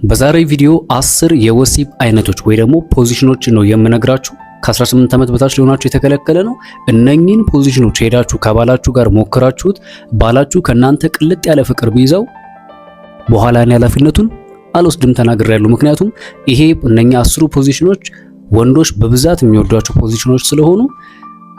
በዛሬ ቪዲዮ 10 የወሲብ አይነቶች ወይ ደግሞ ፖዚሽኖችን ነው የምነግራችሁ። ከ18 ዓመት በታች ሊሆናችሁ የተከለከለ ነው። እነኚህን ፖዚሽኖች ሄዳችሁ ከባላችሁ ጋር ሞክራችሁት ባላችሁ ከናንተ ቅልጥ ያለ ፍቅር ቢይዘው በኋላ እኔ ኃላፊነቱን አልወስድም ተናግሬያለሁ። ምክንያቱም ይሄ እነኛ 10 ፖዚሽኖች ወንዶች በብዛት የሚወዷቸው ፖዚሽኖች ስለሆኑ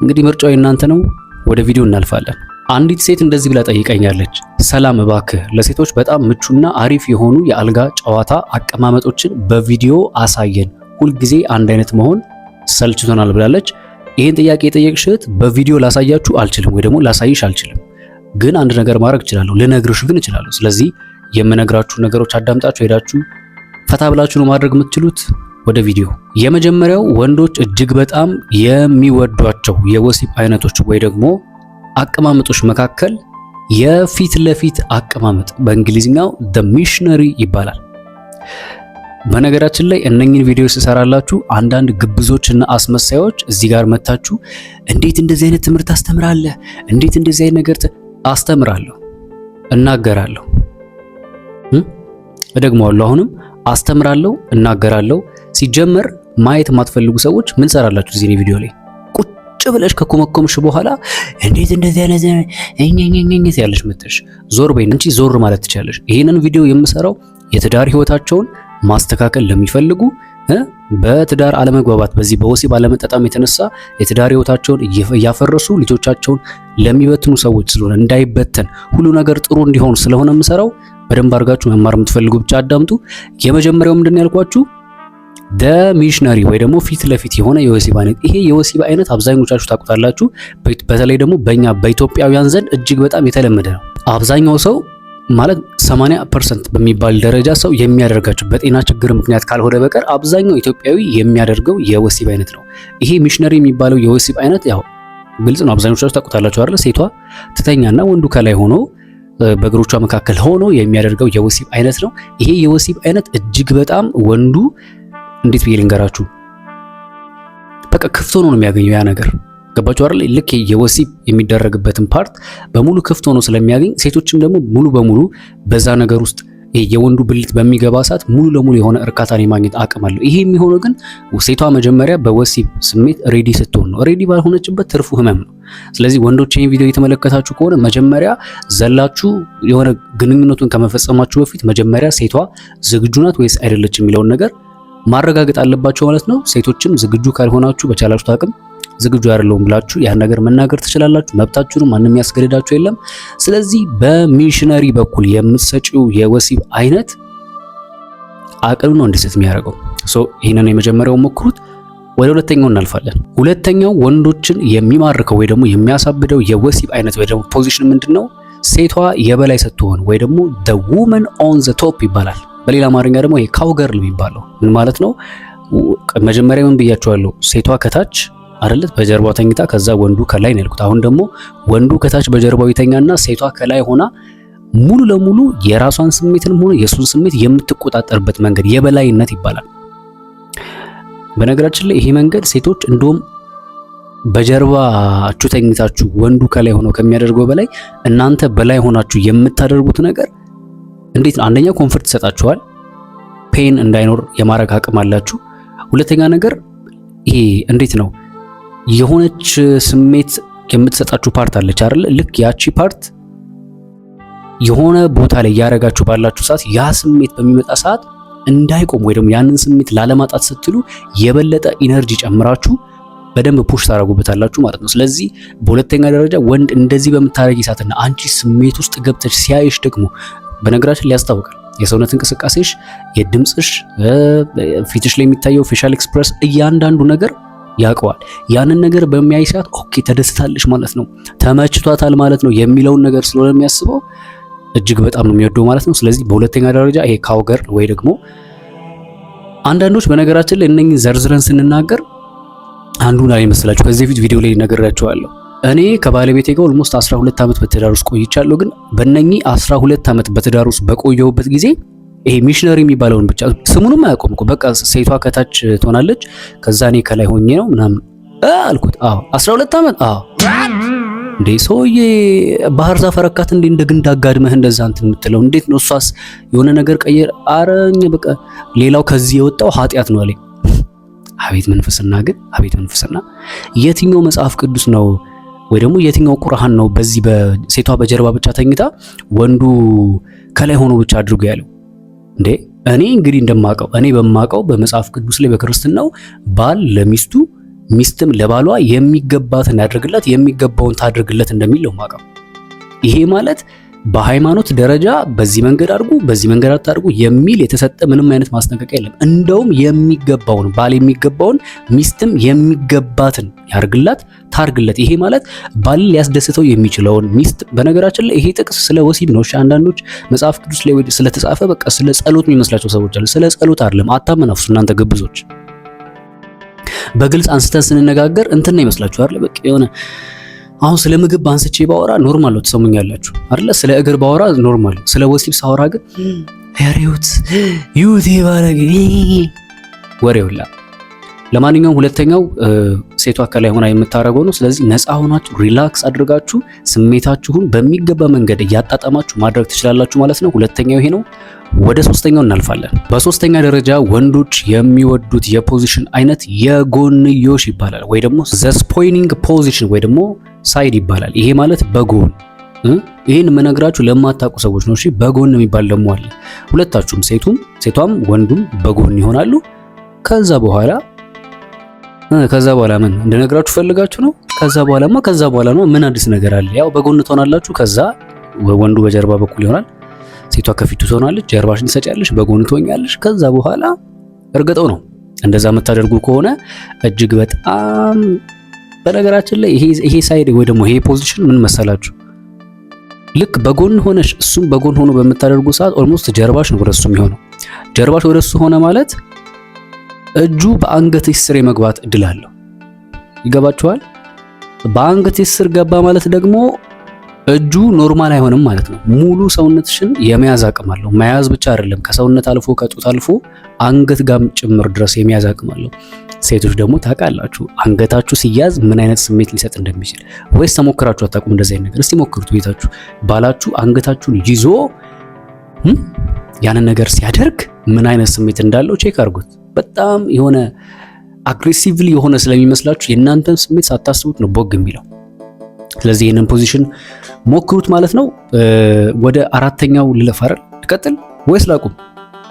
እንግዲህ ምርጫው የናንተ ነው። ወደ ቪዲዮ እናልፋለን። አንዲት ሴት እንደዚህ ብላ ጠይቀኛለች። ሰላም እባክህ ለሴቶች በጣም ምቹና አሪፍ የሆኑ የአልጋ ጨዋታ አቀማመጦችን በቪዲዮ አሳየን፣ ሁልጊዜ አንድ አይነት መሆን ሰልችቶናል ብላለች። ይሄን ጥያቄ የጠየቅሽት በቪዲዮ ላሳያችሁ አልችልም ወይ ደግሞ ላሳይሽ አልችልም፣ ግን አንድ ነገር ማድረግ እችላለሁ፣ ልነግርሽ ግን እችላለሁ። ስለዚህ የምነግራችሁ ነገሮች አዳምጣችሁ ሄዳችሁ ፈታ ብላችሁ ነው ማድረግ የምትችሉት። ወደ ቪዲዮ። የመጀመሪያው ወንዶች እጅግ በጣም የሚወዷቸው የወሲብ አይነቶች ወይ ደግሞ አቀማመጦች መካከል የፊት ለፊት አቀማመጥ በእንግሊዝኛው the missionary ይባላል። በነገራችን ላይ እነኚህን ቪዲዮዎች ስሰራላችሁ አንዳንድ ግብዞችና አስመሳዮች እዚህ ጋር መታችሁ እንዴት እንደዚህ አይነት ትምህርት አስተምራለህ፣ እንዴት እንደዚህ አይነት ነገር አስተምራለሁ፣ እናገራለሁ፣ እደግመዋለሁ፣ አሁንም አስተምራለሁ፣ እናገራለሁ። ሲጀመር ማየት የማትፈልጉ ሰዎች ምን ሰራላችሁ እዚህ ቪዲዮ ላይ ቁጭ ብለሽ ከኮመኮምሽ በኋላ እንዴት እንደዚህ አይነት እኛኛኛኛት ያለሽ መጥተሽ ዞር በይ እንጂ ዞር ማለት ትችላለሽ። ይሄንን ቪዲዮ የምሰራው የትዳር ህይወታቸውን ማስተካከል ለሚፈልጉ በትዳር አለመግባባት በዚህ በወሲብ አለመጣጣም የተነሳ የትዳር ህይወታቸውን እያፈረሱ ልጆቻቸውን ለሚበትኑ ሰዎች ስለሆነ እንዳይበተን ሁሉ ነገር ጥሩ እንዲሆን ስለሆነ የምሰራው በደንብ አድርጋችሁ መማር የምትፈልጉ ብቻ አዳምጡ። የመጀመሪያው ምንድን ነው ያልኳችሁ ሚሽነሪ ወይ ደግሞ ፊት ለፊት የሆነ የወሲብ አይነት። ይሄ የወሲብ አይነት አብዛኞቻችሁ ታውቁታላችሁ። በተለይ ደግሞ በእኛ በኢትዮጵያውያን ዘንድ እጅግ በጣም የተለመደ ነው። አብዛኛው ሰው ማለት 80% በሚባል ደረጃ ሰው የሚያደርጋቸው በጤና ችግር ምክንያት ካልሆነ በቀር አብዛኛው ኢትዮጵያዊ የሚያደርገው የወሲብ አይነት ነው። ይሄ ሚሽነሪ የሚባለው የወሲብ አይነት ያው ግልጽ ነው፣ አብዛኞቻችሁ ታውቁታላችሁ አይደል? ሴቷ ትተኛና ወንዱ ከላይ ሆኖ በእግሮቿ መካከል ሆኖ የሚያደርገው የወሲብ አይነት ነው። ይሄ የወሲብ አይነት እጅግ በጣም ወንዱ እንዴት ብዬ ልንገራችሁ፣ በቃ ክፍት ሆኖ ነው የሚያገኘው ያ ነገር። ገባችሁ አይደል? ልክ የወሲብ የሚደረግበትን ፓርት በሙሉ ክፍት ሆኖ ስለሚያገኝ ሴቶችም ደግሞ ሙሉ በሙሉ በዛ ነገር ውስጥ የወንዱ ብልት በሚገባ ሰዓት ሙሉ ለሙሉ የሆነ እርካታን የማግኘት አቅም አለው። ይሄ የሚሆነው ግን ሴቷ መጀመሪያ በወሲብ ስሜት ሬዲ ስትሆን ነው። ሬዲ ባልሆነችበት ትርፉ ህመም ነው። ስለዚህ ወንዶች ይሄን ቪዲዮ እየተመለከታችሁ ከሆነ መጀመሪያ ዘላችሁ የሆነ ግንኙነቱን ከመፈጸማችሁ በፊት መጀመሪያ ሴቷ ዝግጁ ናት ወይስ አይደለች የሚለውን ነገር ማረጋገጥ አለባችሁ ማለት ነው። ሴቶችም ዝግጁ ካልሆናችሁ በቻላችሁት አቅም ዝግጁ አይደለሁም ብላችሁ ያን ነገር መናገር ትችላላችሁ። መብታችሁን ማንም ያስገድዳችሁ የለም። ስለዚህ በሚሽነሪ በኩል የምትሰጪው የወሲብ አይነት አቅም ነው እንዲሰጥ የሚያደርገው። ይሄንን የመጀመሪያው ሞክሩት። ወደ ሁለተኛው እናልፋለን። ሁለተኛው ወንዶችን የሚማርከው ወይ ደግሞ የሚያሳብደው የወሲብ አይነት ወይ ደግሞ ፖዚሽን ምንድነው? ሴቷ የበላይ ስትሆን ወይ ደግሞ the woman on the top ይባላል። በሌላ አማርኛ ደግሞ የካውገርል የሚባለው ምን ማለት ነው? መጀመሪያ ምን ብያችኋለሁ? ሴቷ ከታች አይደል በጀርባው ተኝታ ከዛ ወንዱ ከላይ ነው ያልኩት። አሁን ደግሞ ወንዱ ከታች በጀርባው ይተኛና ሴቷ ከላይ ሆና ሙሉ ለሙሉ የራሷን ስሜትንም ሆነ የሱን ስሜት የምትቆጣጠርበት መንገድ የበላይነት ይባላል። በነገራችን ላይ ይሄ መንገድ ሴቶች እንደውም በጀርባችሁ ተኝታችሁ ወንዱ ከላይ ሆኖ ከሚያደርገው በላይ እናንተ በላይ ሆናችሁ የምታደርጉት ነገር እንዴት ነው? አንደኛ ኮንፈርት ይሰጣችኋል፣ ፔን እንዳይኖር የማረግ አቅም አላችሁ። ሁለተኛ ነገር ይሄ እንዴት ነው የሆነች ስሜት የምትሰጣችሁ ፓርት አለች አይደል? ልክ ያቺ ፓርት የሆነ ቦታ ላይ ያረጋችሁ ባላችሁ ሰዓት ያ ስሜት በሚመጣ ሰዓት እንዳይቆም ወይ ደግሞ ያንን ስሜት ላለማጣት ስትሉ የበለጠ ኢነርጂ ጨምራችሁ በደንብ ፑሽ ታረጉበታላችሁ ማለት ነው። ስለዚህ በሁለተኛ ደረጃ ወንድ እንደዚህ በምታረጊ ሰዓትና አንቺ ስሜት ውስጥ ገብተሽ ሲያይሽ ደግሞ በነገራችን ላይ ያስታውቃል። የሰውነት እንቅስቃሴሽ፣ የድምጽሽ፣ ፊትሽ ላይ የሚታየው ፌሻል ኤክስፕረስ እያንዳንዱ ነገር ያውቀዋል። ያንን ነገር በሚያይ ሰዓት ኦኬ ተደስታለሽ ማለት ነው፣ ተመችቷታል ማለት ነው የሚለውን ነገር ስለሆነ የሚያስበው እጅግ በጣም ነው የሚወደው ማለት ነው። ስለዚህ በሁለተኛ ደረጃ ይሄ ካውገር ወይ ደግሞ አንዳንዶች በነገራችን ላይ እነኚህ ዘርዝረን ስንናገር አንዱን ላይ መስላችሁ ከዚህ ፊት ቪዲዮ ላይ ነገራችኋለሁ። እኔ ከባለቤቴ ጋር ኦልሞስት 12 ዓመት በትዳር ውስጥ ቆይቻለሁ። ግን በእነኚህ 12 ዓመት በትዳር ውስጥ በቆየሁበት ጊዜ ይሄ ሚሽነሪ የሚባለውን ብቻ ስሙንም አያውቁም እኮ በቃ ሴቷ ከታች ትሆናለች ከዛ እኔ ከላይ ሆኜ ነው ምናምን አልኩት። 12 ዓመት እንዴ ሰውዬ ባህር ዛፍ አረካት እንዴ እንደ ግንድ አጋድመህ እንደዛ እንትን የምትለው እንዴት ነው? እሷስ የሆነ ነገር ቀየር አረኝ በቃ ሌላው ከዚህ የወጣው ኃጢአት ነው አለኝ። አቤት መንፈስና ግን አቤት መንፈስና። የትኛው መጽሐፍ ቅዱስ ነው ወይ ደግሞ የትኛው ቁርአን ነው በዚህ በሴቷ በጀርባ ብቻ ተኝታ ወንዱ ከላይ ሆኖ ብቻ አድርጎ ያለው እንዴ? እኔ እንግዲህ እንደማቀው እኔ በማቀው በመጽሐፍ ቅዱስ ላይ በክርስትናው ባል ለሚስቱ ሚስትም ለባሏ የሚገባትን ያድርግላት የሚገባውን ታድርግለት እንደሚል ነው ማቀው። ይሄ ማለት በሃይማኖት ደረጃ በዚህ መንገድ አድርጉ በዚህ መንገድ አታድርጉ የሚል የተሰጠ ምንም አይነት ማስጠንቀቂያ የለም። እንደውም የሚገባውን ባል የሚገባውን ሚስትም የሚገባትን ያድርግላት ታርግለት። ይሄ ማለት ባል ሊያስደስተው የሚችለውን ሚስት በነገራችን ላይ ይሄ ጥቅስ ስለ ወሲብ ነው። እሺ አንዳንዶች መጽሐፍ ቅዱስ ላይ ስለተጻፈ በቃ ስለ ጸሎት የሚመስላቸው ሰዎች አሉ። ስለ ጸሎት አይደለም። አታመናፍሱ እናንተ ግብዞች። በግልጽ አንስተን ስንነጋገር እንትን ነው ይመስላችሁ አይደል? በቃ የሆነ አሁን ስለ ምግብ አንስቼ ባወራ ኖርማል ነው ትሰሙኛላችሁ አይደል? ስለ እግር ባወራ ኖርማል ነው። ስለ ወሲብ ሳወራ ግን ያሬውት ዩት ይባላል ወሬውላ። ለማንኛውም ሁለተኛው ሴቷ ከላይ ሆና የምታረገው ነው። ስለዚህ ነፃ ሆናችሁ ሪላክስ አድርጋችሁ ስሜታችሁን በሚገባ መንገድ እያጣጣማችሁ ማድረግ ትችላላችሁ ማለት ነው። ሁለተኛው ይሄ ነው። ወደ ሶስተኛው እናልፋለን። በሶስተኛ ደረጃ ወንዶች የሚወዱት የፖዚሽን አይነት የጎንዮሽ ይባላል ወይ ደግሞ ዘ ስፖይኒንግ ፖዚሽን ወይ ደግሞ ሳይድ ይባላል። ይሄ ማለት በጎን ይሄን የምነግራችሁ ለማታውቁ ሰዎች ነው። እሺ በጎን የሚባል ደግሞ አለ። ሁለታችሁም ሴቷም ወንዱም በጎን ይሆናሉ። ከዛ በኋላ ምን እንደነግራችሁ ፈልጋችሁ ነው? ከዛ በኋላ ነው ምን አዲስ ነገር አለ? ያው በጎን ትሆናላችሁ። ከዛ ወንዱ በጀርባ በኩል ይሆናል። ሴቷ ከፊቱ ትሆናለች። ጀርባሽን ትሰጫለሽ፣ በጎን ትሆኛለሽ። ከዛ በኋላ እርግጠው ነው። እንደዛ የምታደርጉ ከሆነ እጅግ በጣም በነገራችን ላይ ይሄ ሳይድ ወይ ደግሞ ይሄ ፖዚሽን ምን መሰላችሁ? ልክ በጎን ሆነሽ እሱም በጎን ሆኖ በምታደርጉ ሰዓት ኦልሞስት ጀርባሽ ነው ወደሱ የሚሆነው። ጀርባሽ ወደሱ ሆነ ማለት እጁ በአንገትሽ ስር የመግባት እድል አለው። ይገባችኋል? በአንገትሽ ስር ገባ ማለት ደግሞ እጁ ኖርማል አይሆንም ማለት ነው። ሙሉ ሰውነትሽን የመያዝ አቅም አለው። መያዝ ብቻ አይደለም፣ ከሰውነት አልፎ ከጡት አልፎ አንገት ጋም ጭምር ድረስ የመያዝ አቅም አለው። ሴቶች ደግሞ ታውቃላችሁ አንገታችሁ ሲያዝ ምን አይነት ስሜት ሊሰጥ እንደሚችል። ወይስ ተሞክራችሁ አታውቁም? እንደዚህ አይነት ነገር እስቲ ሞክሩት ቤታችሁ። ባላችሁ አንገታችሁን ይዞ ያንን ነገር ሲያደርግ ምን አይነት ስሜት እንዳለው ቼክ አድርጉት። በጣም የሆነ አግሬሲቭሊ የሆነ ስለሚመስላችሁ የእናንተን ስሜት ሳታስቡት ነው ቦግ የሚለው። ስለዚህ ይህንን ፖዚሽን ሞክሩት ማለት ነው። ወደ አራተኛው ልለፍ አይደል? ልቀጥል ወይስ ላቁም?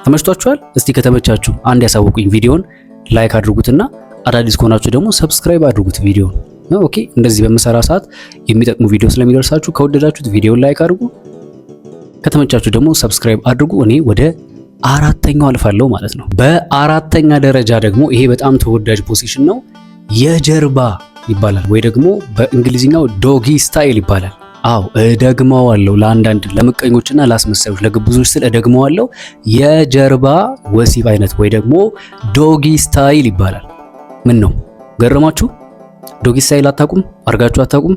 ተመችቷችኋል? እስቲ ከተመቻችሁ አንድ ያሳውቁኝ። ቪዲዮን ላይክ አድርጉትና አዳዲስ ከሆናችሁ ደግሞ ሰብስክራይብ አድርጉት ቪዲዮን። ኦኬ፣ እንደዚህ በመሰራ ሰዓት የሚጠቅሙ ቪዲዮ ስለሚደርሳችሁ ከወደዳችሁት ቪዲዮን ላይክ አድርጉ፣ ከተመቻችሁ ደግሞ ሰብስክራይብ አድርጉ። እኔ ወደ አራተኛው አልፋለሁ ማለት ነው። በአራተኛ ደረጃ ደግሞ ይሄ በጣም ተወዳጅ ፖዚሽን ነው፣ የጀርባ ይባላል ወይ ደግሞ በእንግሊዝኛው ዶጊ ስታይል ይባላል። አው እደግመዋለሁ፣ ለአንዳንድ ለምቀኞችና ለአስመሳዮች ለግብዞች ስል እደግመዋለሁ። የጀርባ ወሲብ አይነት ወይ ደግሞ ዶጊ ስታይል ይባላል። ምን ነው ገረማችሁ? ዶጊ ስታይል አታውቁም? አርጋችሁ አታውቁም?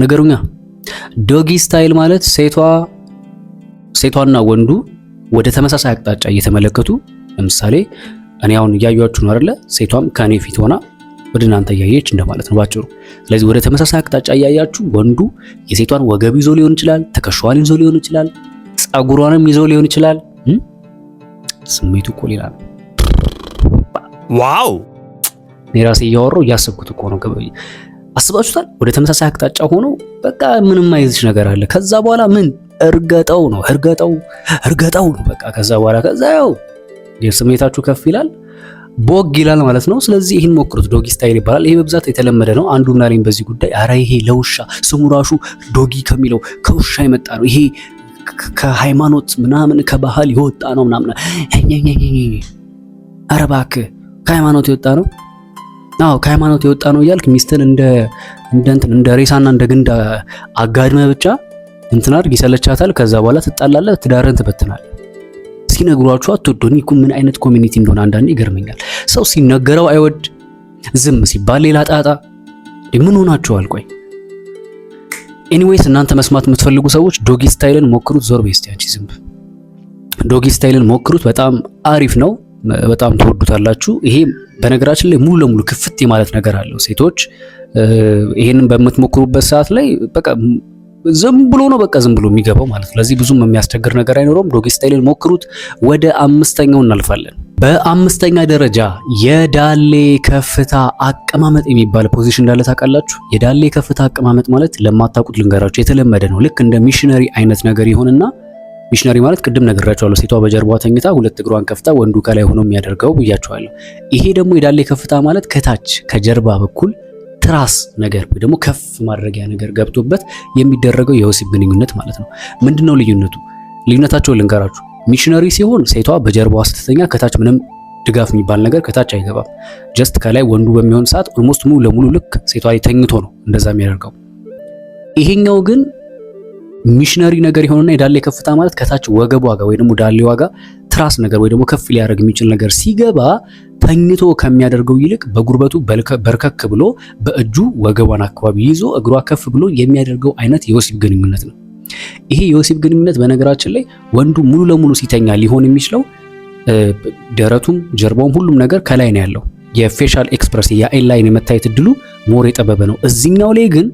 ነገሩኛ። ዶጊ ስታይል ማለት ሴቷና ወንዱ ወደ ተመሳሳይ አቅጣጫ እየተመለከቱ ለምሳሌ እኔ አሁን እያያችሁ ነው አይደለ? ሴቷም ከኔ ፊት ሆና ወደ እናንተ እያየች እንደማለት ነው ባጭሩ። ስለዚህ ወደ ተመሳሳይ አቅጣጫ እያያችሁ ወንዱ የሴቷን ወገብ ይዞ ሊሆን ይችላል፣ ትከሻዋን ይዞ ሊሆን ይችላል፣ ጸጉሯንም ይዞ ሊሆን ይችላል። ስሜቱ እኮ ሌላ ነው። ዋው! እኔ ራሴ እያወራሁ እያሰብኩት እኮ ነው። አስባችሁታል? ወደ ተመሳሳይ አቅጣጫ ሆኖ በቃ ምንም አይዝሽ ነገር አለ። ከዛ በኋላ ምን እርገጠው ነው በቃ። ከዛ በኋላ ያው የስሜታችሁ ከፍ ይላል፣ ቦግ ይላል ማለት ነው። ስለዚህ ይህን ሞክሩት። ዶጊ ስታይል ይባላል። ይሄ በብዛት የተለመደ ነው። አንዱ ምናለኝ በዚህ ጉዳይ፣ አረ ይሄ ለውሻ ስሙ ራሱ ዶጊ ከሚለው ከውሻ የመጣ ነው። ይሄ ከሃይማኖት ምናምን ከባህል የወጣ ነው ምናምን። አረ እባክህ ከሃይማኖት የወጣ ነው። አዎ ከሃይማኖት የወጣ ነው እያልክ ሚስትን እንደ ሬሳና እንደ ግንድ አጋድመህ ብቻ እንትን አድርግ፣ ይሰለቻታል። ከዛ በኋላ ትጣላለህ፣ ትዳርን ትበትናለህ። ሲነግሯችሁ አትወዱኝ እኮ ምን አይነት ኮሚኒቲ እንደሆነ አንዳንዴ ይገርመኛል። ሰው ሲነገረው አይወድ፣ ዝም ሲባል ሌላ ጣጣ። ምን ሆናችኋል? ቆይ ኤኒዌይስ እናንተ መስማት የምትፈልጉ ሰዎች ዶጊ ስታይልን ሞክሩት። ዞር በይ እስቲ አንቺ ዝም። ዶጊ ስታይልን ሞክሩት፣ በጣም አሪፍ ነው። በጣም ትወዱታላችሁ። ይሄ በነገራችን ላይ ሙሉ ለሙሉ ክፍት የማለት ነገር አለው። ሴቶች ይሄንን በምትሞክሩበት ሰዓት ላይ በቃ ዝም ብሎ ነው በቃ ዝም ብሎ የሚገባው ማለት ነው። ለዚህ ብዙም የሚያስቸግር ነገር አይኖረውም። ዶጊ ስታይልን ሞክሩት። ወደ አምስተኛው እናልፋለን። በአምስተኛ ደረጃ የዳሌ ከፍታ አቀማመጥ የሚባል ፖዚሽን እንዳለ ታውቃላችሁ? የዳሌ ከፍታ አቀማመጥ ማለት ለማታውቁት ልንገራችሁ፣ የተለመደ ነው። ልክ እንደ ሚሽነሪ አይነት ነገር ይሆንና ሚሽነሪ ማለት ቅድም ነግሬያችኋለሁ። ሴቷ በጀርባዋ ተኝታ ሁለት እግሯን ከፍታ ወንዱ ከላይ ሆኖ የሚያደርገው ብያችኋለሁ። ይሄ ደግሞ የዳሌ ከፍታ ማለት ከታች ከጀርባ በኩል ትራስ ነገር ወይ ደግሞ ከፍ ማድረጊያ ነገር ገብቶበት የሚደረገው የወሲብ ግንኙነት ማለት ነው። ምንድነው ልዩነቱ? ልዩነታቸውን ልንገራችሁ። ሚሽነሪ ሲሆን ሴቷ በጀርባዋ ስትተኛ ከታች ምንም ድጋፍ የሚባል ነገር ከታች አይገባም። ጀስት ከላይ ወንዱ በሚሆን ሰዓት ኦልሞስት ሙሉ ለሙሉ ልክ ሴቷ ላይ ተኝቶ ነው እንደዛ የሚያደርገው። ይሄኛው ግን ሚሽነሪ ነገር የሆነና የዳሌ ከፍታ ማለት ከታች ወገቧ ጋር ወይ ደግሞ ዳሌዋ ጋር ትራስ ነገር ወይ ደግሞ ከፍ ሊያደርግ የሚችል ነገር ሲገባ ተኝቶ ከሚያደርገው ይልቅ በጉርበቱ በርከክ ብሎ በእጁ ወገቧን አካባቢ ይዞ እግሯ ከፍ ብሎ የሚያደርገው አይነት የወሲብ ግንኙነት ነው። ይሄ የወሲብ ግንኙነት በነገራችን ላይ ወንዱ ሙሉ ለሙሉ ሲተኛ ሊሆን የሚችለው ደረቱም ጀርባውም ሁሉም ነገር ከላይ ነው ያለው። የፌሻል ኤክስፕረስ የአይን ላይን የመታየት እድሉ ሞር የጠበበ ነው። እዚህኛው ላይ ግን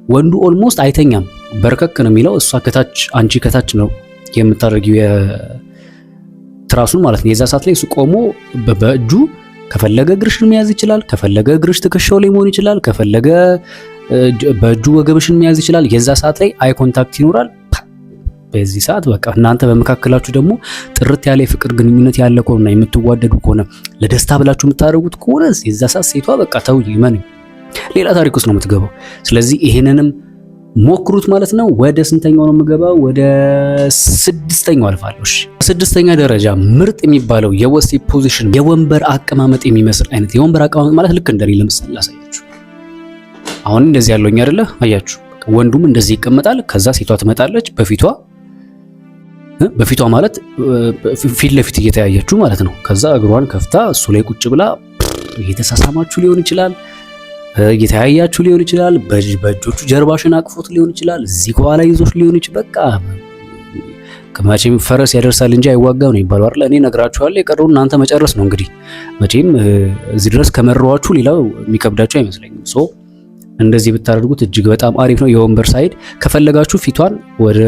ወንዱ ኦልሞስት አይተኛም፣ በርከክ ነው የሚለው። እሷ ከታች አንቺ ከታች ነው የምታደርጊው ትራሱን ማለት ነው። የዛ ሰዓት ላይ እሱ ቆሞ በእጁ ከፈለገ እግርሽን መያዝ ይችላል፣ ከፈለገ እግርሽ ትከሻው ላይ መሆን ይችላል፣ ከፈለገ በእጁ ወገብሽን መያዝ ይችላል። የዛ ሰዓት ላይ አይ ኮንታክት ይኖራል። በዚህ ሰዓት በቃ እናንተ በመካከላችሁ ደግሞ ጥርት ያለ የፍቅር ግንኙነት ያለ ከሆነና የምትዋደዱ ከሆነ ለደስታ ብላችሁ የምታደርጉት ከሆነ የዛ ሰዓት ሴቷ በቃ ተው ይመን ሌላ ታሪክ ውስጥ ነው የምትገባው። ስለዚህ ይሄንንም ሞክሩት ማለት ነው። ወደ ስንተኛው ነው የምገባው? ወደ ስድስተኛው አልፋለሁ። እሺ፣ ስድስተኛ ደረጃ ምርጥ የሚባለው የወሲብ ፖዚሽን የወንበር አቀማመጥ የሚመስል አይነት የወንበር አቀማመጥ ማለት ልክ እንደኔ ለምሳሌ ላሳያችሁ። አሁን እንደዚህ ያለውኝ አይደለ? አያችሁ፣ ወንዱም እንደዚህ ይቀመጣል። ከዛ ሴቷ ትመጣለች በፊቷ ማለት ፊት ለፊት እየተያያችሁ ማለት ነው። ከዛ እግሯን ከፍታ እሱ ላይ ቁጭ ብላ እየተሳሳማችሁ ሊሆን ይችላል፣ እየተያያችሁ ሊሆን ይችላል፣ በእጆቹ ጀርባሽን አቅፎት ሊሆን ይችላል፣ እዚህ ከኋላ ይዞሽ ሊሆን ይችላል። በቃ መቼም ፈረስ ያደርሳል እንጂ አይዋጋም ነው የሚባለው አይደል? እኔ ነግራችኋለሁ፣ የቀረውን እናንተ መጨረስ ነው እንግዲህ። መቼም እዚህ ድረስ ከመራዋችሁ ሌላው የሚከብዳችሁ አይመስለኝም። ሶ እንደዚህ ብታደርጉት እጅግ በጣም አሪፍ ነው። የወንበር ሳይድ ከፈለጋችሁ ፊቷን ወደ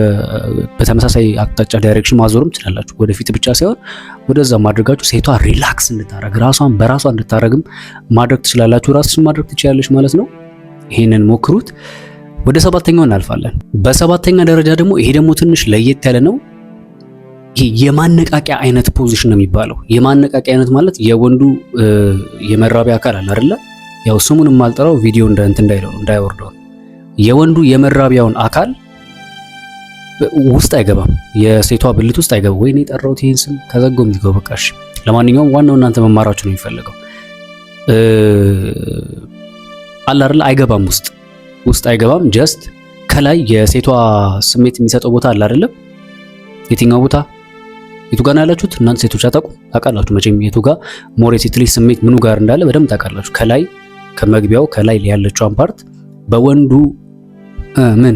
በተመሳሳይ አቅጣጫ ዳይሬክሽን ማዞርም ትችላላችሁ። ወደፊት ብቻ ሳይሆን ወደዛ ማድረጋችሁ ሴቷ ሪላክስ እንድታረግ ራሷን በራሷ እንድታረግም ማድረግ ትችላላችሁ። ራስሽን ማድረግ ትችላለሽ ማለት ነው። ይሄንን ሞክሩት። ወደ ሰባተኛው እናልፋለን። በሰባተኛ ደረጃ ደግሞ ይሄ ደግሞ ትንሽ ለየት ያለ ነው። ይሄ የማነቃቂያ አይነት ፖዚሽን ነው የሚባለው። የማነቃቂያ አይነት ማለት የወንዱ የመራቢያ አካል አለ አይደለ? ያው ስሙን የማልጠራው ቪዲዮ እንዳይወርደው የወንዱ የመራቢያውን አካል ውስጥ አይገባም፣ የሴቷ ብልት ውስጥ አይገባም። ወይኔ የጠራሁት ይሄን ስም ከዘጎም ይገው በቃ እሺ። ለማንኛውም ዋናው እናንተ መማራችሁ ነው የሚፈልገው አለ አይደለ? አይገባም፣ ውስጥ አይገባም። ጀስት ከላይ የሴቷ ስሜት የሚሰጠው ቦታ አለ አይደለ? የትኛው ቦታ የቱ ጋር ነው ያላችሁት እናንተ ሴቶች? ታውቃላችሁ መቼም የቱ ጋር ሞር የሴት ልጅ ስሜት ምኑ ጋር እንዳለ በደንብ ታውቃላችሁ። ከላይ ከመግቢያው ከላይ ያለችውን ፓርት በወንዱ ምን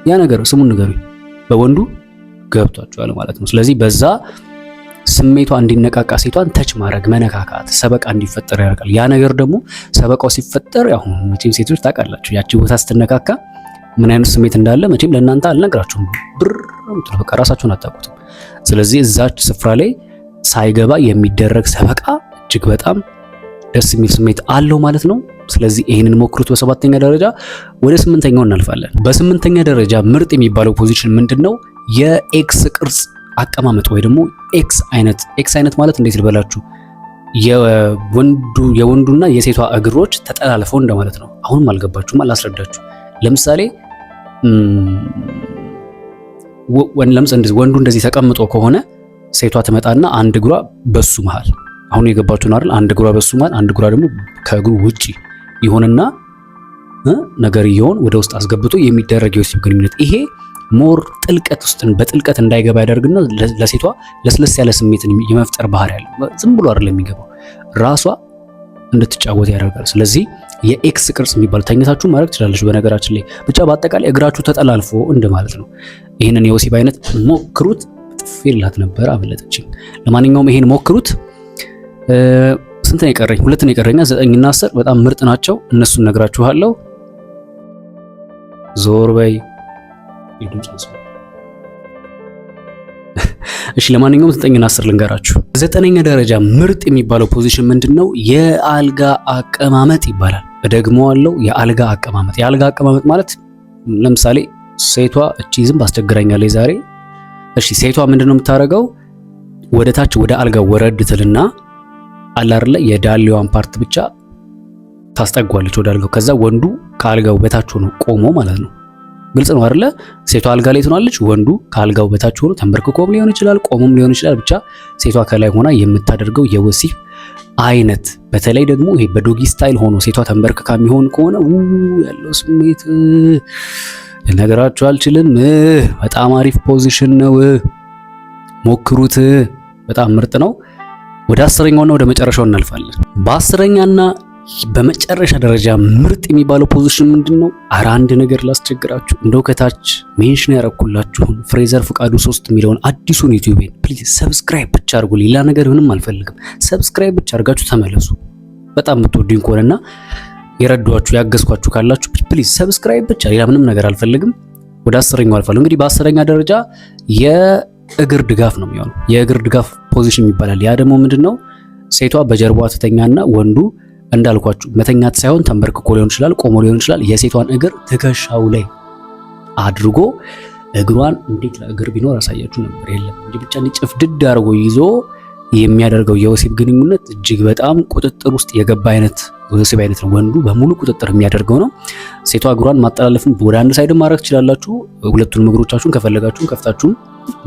ያ ነገር ስሙን ንገሩኝ፣ በወንዱ ገብቷችኋል ማለት ነው። ስለዚህ በዛ ስሜቷ እንዲነቃቃ ሴቷን ተች ማድረግ መነካካት ሰበቃ እንዲፈጠር ያደርጋል። ያ ነገር ደግሞ ሰበቃው ሲፈጠር ያው መቼም ሴቶች ታውቃላችሁ ያቺ ቦታ ስትነካካ ምን አይነት ስሜት እንዳለ መቼም ለእናንተ አልነግራችሁም። በቃ ራሳችሁን አታውቁትም። ስለዚህ እዛች ስፍራ ላይ ሳይገባ የሚደረግ ሰበቃ እጅግ በጣም ደስ የሚል ስሜት አለው ማለት ነው። ስለዚህ ይሄንን ሞክሩት። በሰባተኛ ደረጃ ወደ ስምንተኛው እናልፋለን። በስምንተኛ ደረጃ ምርጥ የሚባለው ፖዚሽን ምንድነው? የኤክስ ቅርጽ አቀማመጥ ወይ ደግሞ ኤክስ አይነት ማለት እንዴት ልበላችሁ? የወንዱና የሴቷ እግሮች ተጠላልፈው እንደማለት ነው። አሁንም አልገባችሁም? አላስረዳችሁ። ለምሳሌ ወንዱ እንደዚህ ተቀምጦ ከሆነ ሴቷ ትመጣና አንድ እግሯ በሱ መሃል፣ አሁን የገባችሁ ነው አይደል? አንድ እግሯ በሱ መሃል፣ አንድ እግሯ ደግሞ ከእግሩ ውጪ ይሆንና ነገርየውን ወደ ውስጥ አስገብቶ የሚደረግ የወሲብ ግንኙነት። ይሄ ሞር በጥልቀት እንዳይገባ ያደርግና ለሴቷ ለስለስ ያለ ስሜትን የመፍጠር ባህሪ ያለው ዝም ብሎ አይደለም የሚገባው፣ ራሷ እንድትጫወት ያደርጋል። ስለዚህ የኤክስ ቅርጽ የሚባል ተኝታችሁ ማድረግ ትችላለች። በነገራችን ላይ ብቻ በአጠቃላይ እግራችሁ ተጠላልፎ እንደማለት ነው። ይህንን የወሲብ አይነት ሞክሩት። ጥፌላት ነበር አመለጠችኝ። ለማንኛውም ይሄን ሞክሩት። ስንት ነው የቀረኝ? 2 ነው የቀረኛ። 9 እና 10 በጣም ምርጥ ናቸው። እነሱን ነግራችኋለሁ። ዞር በይ እሺ። ለማንኛውም 9 እና 10 ልንገራችሁ። 9ኛ ደረጃ ምርጥ የሚባለው ፖዚሽን ምንድነው? የአልጋ አቀማመጥ ይባላል። እደግመዋለሁ፣ የአልጋ አቀማመጥ። የአልጋ አቀማመጥ ማለት ለምሳሌ ሴቷ እቺ ዝም ባስቸግረኛለች ዛሬ። እሺ ሴቷ ምንድነው የምታደርገው? ወደ ታች ወደ አልጋው ወረድ ትልና አለ አይደለ የዳሌዋን ፓርት ብቻ ታስጠጓለች ወደ አልጋው። ከዛ ወንዱ ከአልጋው በታች ሆኖ ቆሞ ማለት ነው። ግልጽ ነው አይደለ? ሴቷ አልጋ ላይ ትሆናለች፣ ወንዱ ከአልጋው በታች ሆኖ ተንበርክኮም ሊሆን ይችላል፣ ቆሞም ሊሆን ይችላል። ብቻ ሴቷ ከላይ ሆና የምታደርገው የወሲብ አይነት። በተለይ ደግሞ ይሄ በዶጊ ስታይል ሆኖ ሴቷ ተንበርክካ የሚሆን ከሆነ ያለው ስሜት ልነግራችሁ አልችልም። በጣም አሪፍ ፖዚሽን ነው፣ ሞክሩት። በጣም ምርጥ ነው። ወደ 10ኛውና ወደ መጨረሻው እናልፋለን። በ10ኛና በመጨረሻ ደረጃ ምርጥ የሚባለው ፖዚሽን ምንድነው? ኧረ አንድ ነገር ላስቸግራችሁ። እንደው ከታች ሜንሽን ያረኩላችሁን ፍሬዘር ፍቃዱ 3 የሚለውን አዲሱን ዩቲዩቤን ፕሊዝ ሰብስክራይብ ብቻ አድርጉ። ሌላ ነገር ምንም አልፈልግም። ሰብስክራይብ ብቻ አድርጋችሁ ተመለሱ። በጣም የምትወዱኝ ከሆነና የረዷችሁ ያገዝኳችሁ ካላችሁ ፕሊዝ ሰብስክራይብ ብቻ፣ ሌላ ምንም ነገር አልፈልግም። ወደ 10ኛው አልፋለሁ። እንግዲህ በ10ኛ ደረጃ የእግር ድጋፍ ነው የሚሆነው። የእግር ድጋፍ ፖዚሽን ይባላል። ያ ደግሞ ምንድነው? ሴቷ በጀርባዋ ትተኛና ወንዱ እንዳልኳችሁ መተኛት ሳይሆን ተንበርክኮ ሊሆን ይችላል፣ ቆሞ ሊሆን ይችላል። የሴቷን እግር ትከሻው ላይ አድርጎ እግሯን እንዴት ለእግር ቢኖር አሳያችሁ ነበር። የለም እንጂ ብቻ ጭፍድድ አድርጎ ይዞ የሚያደርገው የወሲብ ግንኙነት እጅግ በጣም ቁጥጥር ውስጥ የገባ አይነት የወሲብ አይነት ነው። ወንዱ በሙሉ ቁጥጥር የሚያደርገው ነው። ሴቷ እግሯን ማጠላለፍን ወደ አንድ ሳይድ ማድረግ ትችላላችሁ። ሁለቱንም እግሮቻችሁን ከፈለጋችሁ ከፍታችሁም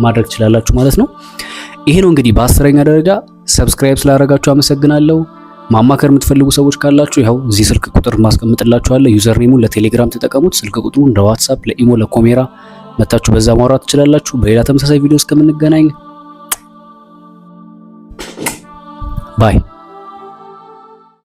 ማድረግ ትችላላችሁ ማለት ነው። ይሄ ነው እንግዲህ በ10ኛ ደረጃ። ሰብስክራይብ ስላደረጋችሁ አመሰግናለሁ። ማማከር የምትፈልጉ ሰዎች ካላችሁ ይኸው እዚህ ስልክ ቁጥር ማስቀምጥላችኋለሁ። ዩዘር ኔሙን ለቴሌግራም ተጠቀሙት። ስልክ ቁጥሩ እንደ ዋትስአፕ፣ ለኢሞ፣ ለኮሜራ መታችሁ በዛ ማውራት ትችላላችሁ። በሌላ ተመሳሳይ ቪዲዮ እስከምንገናኝ ባይ